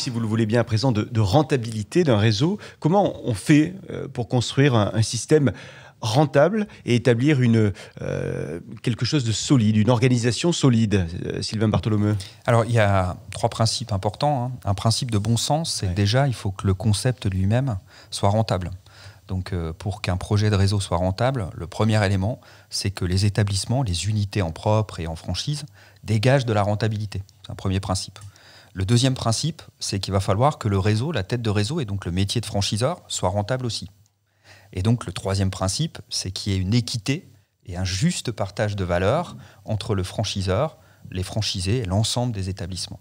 si vous le voulez bien à présent, de rentabilité d'un réseau. Comment on fait pour construire un système rentable et établir quelque chose de solide, une organisation solide, Sylvain Bartholomeu? Alors, il y a 3 principes importants. Un principe de bon sens, c'est déjà, il faut que le concept lui-même soit rentable. Donc, pour qu'un projet de réseau soit rentable, le premier élément, c'est que les établissements, les unités en propre et en franchise, dégagent de la rentabilité. C'est un premier principe. Le deuxième principe, c'est qu'il va falloir que le réseau, la tête de réseau, et donc le métier de franchiseur, soit rentable aussi. Et donc, le troisième principe, c'est qu'il y ait une équité et un juste partage de valeur entre le franchiseur, les franchisés et l'ensemble des établissements.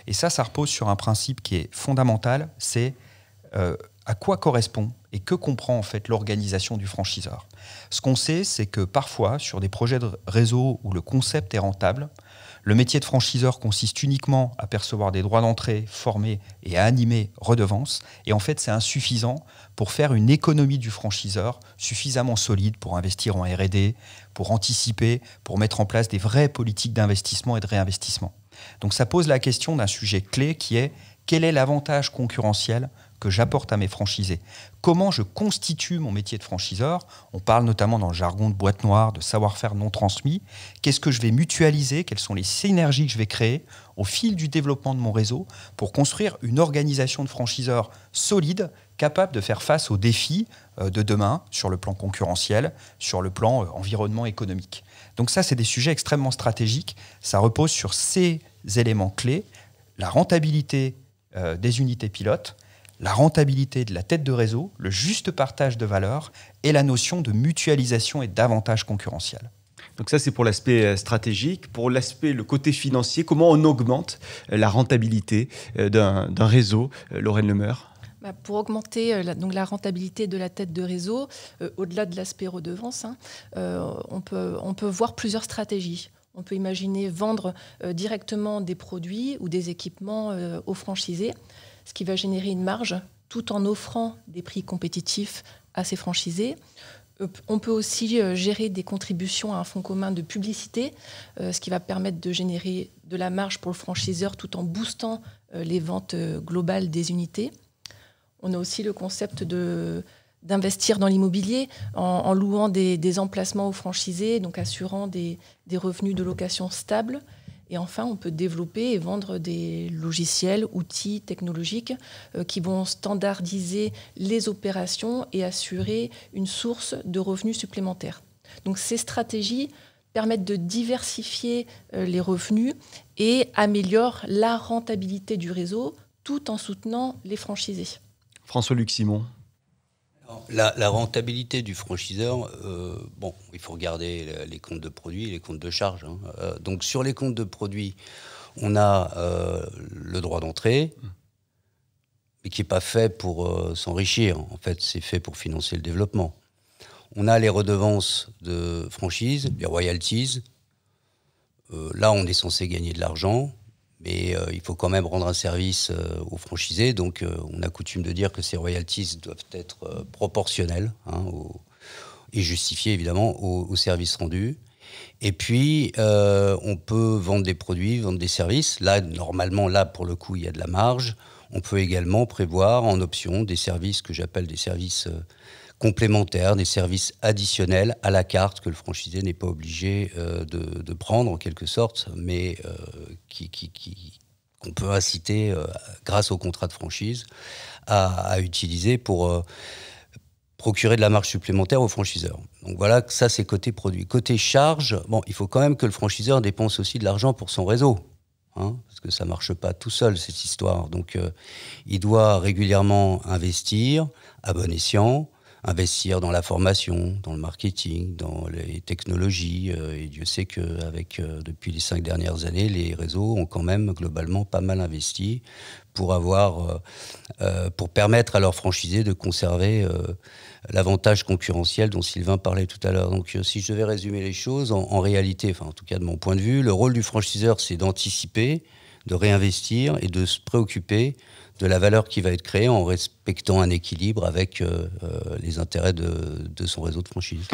Et ça repose sur un principe qui est fondamental, c'est à quoi correspond et que comprend en fait l'organisation du franchiseur. Ce qu'on sait, c'est que parfois, sur des projets de réseau où le concept est rentable, le métier de franchiseur consiste uniquement à percevoir des droits d'entrée, former et à animer redevances. Et en fait, c'est insuffisant pour faire une économie du franchiseur suffisamment solide pour investir en R&D, pour anticiper, pour mettre en place des vraies politiques d'investissement et de réinvestissement. Donc ça pose la question d'un sujet clé qui est: quel est l'avantage concurrentiel que j'apporte à mes franchisés? Comment je constitue mon métier de franchiseur? On parle notamment dans le jargon de boîte noire, de savoir-faire non transmis. Qu'est-ce que je vais mutualiser? Quelles sont les synergies que je vais créer au fil du développement de mon réseau pour construire une organisation de franchiseurs solide, capable de faire face aux défis de demain sur le plan concurrentiel, sur le plan environnement économique? Donc ça, c'est des sujets extrêmement stratégiques. Ça repose sur ces éléments clés: la rentabilité des unités pilotes, la rentabilité de la tête de réseau, le juste partage de valeur et la notion de mutualisation et d'avantage concurrentiel. Donc ça, c'est pour l'aspect stratégique. Pour le côté financier, comment on augmente la rentabilité d'un réseau, Lorraine Lemeur? Pour augmenter la rentabilité de la tête de réseau, au-delà de l'aspect redevance, on peut voir plusieurs stratégies. On peut imaginer vendre directement des produits ou des équipements aux franchisés, ce qui va générer une marge tout en offrant des prix compétitifs à ses franchisés. On peut aussi gérer des contributions à un fonds commun de publicité, ce qui va permettre de générer de la marge pour le franchiseur tout en boostant les ventes globales des unités. On a aussi le concept d'investir dans l'immobilier en louant des emplacements aux franchisés, donc assurant des revenus de location stables. Et enfin, on peut développer et vendre des logiciels, outils technologiques qui vont standardiser les opérations et assurer une source de revenus supplémentaires. Donc ces stratégies permettent de diversifier les revenus et améliorent la rentabilité du réseau tout en soutenant les franchisés. François-Luc Simon. La rentabilité du franchiseur, il faut regarder les comptes de produits et les comptes de charges. Donc sur les comptes de produits, on a le droit d'entrée, mais qui n'est pas fait pour s'enrichir. En fait, c'est fait pour financer le développement. On a les redevances de franchise, les royalties. Là, on est censé gagner de l'argent. Mais il faut quand même rendre un service aux franchisés. Donc, on a coutume de dire que ces royalties doivent être proportionnelles et justifiées, évidemment, aux services rendus. Et puis, on peut vendre des produits, vendre des services. Là, normalement, pour le coup, il y a de la marge. On peut également prévoir en option des services que j'appelle des services complémentaires, des services additionnels à la carte que le franchisé n'est pas obligé de prendre en quelque sorte, mais qu'on peut inciter, grâce au contrat de franchise, à utiliser pour procurer de la marge supplémentaire aux franchiseurs. Donc voilà, ça c'est côté produit. Côté charge, il faut quand même que le franchiseur dépense aussi de l'argent pour son réseau. Parce que ça ne marche pas tout seul, cette histoire. Donc il doit régulièrement investir à bon escient, investir dans la formation, dans le marketing, dans les technologies. Et Dieu sait qu'avec depuis les 5 dernières années, les réseaux ont quand même globalement pas mal investi pour permettre à leurs franchisés de conserver l'avantage concurrentiel dont Sylvain parlait tout à l'heure. Donc si je devais résumer les choses, en réalité, en tout cas de mon point de vue, le rôle du franchiseur, c'est d'anticiper, de réinvestir et de se préoccuper de la valeur qui va être créée en respectant un équilibre avec les intérêts de son réseau de franchise.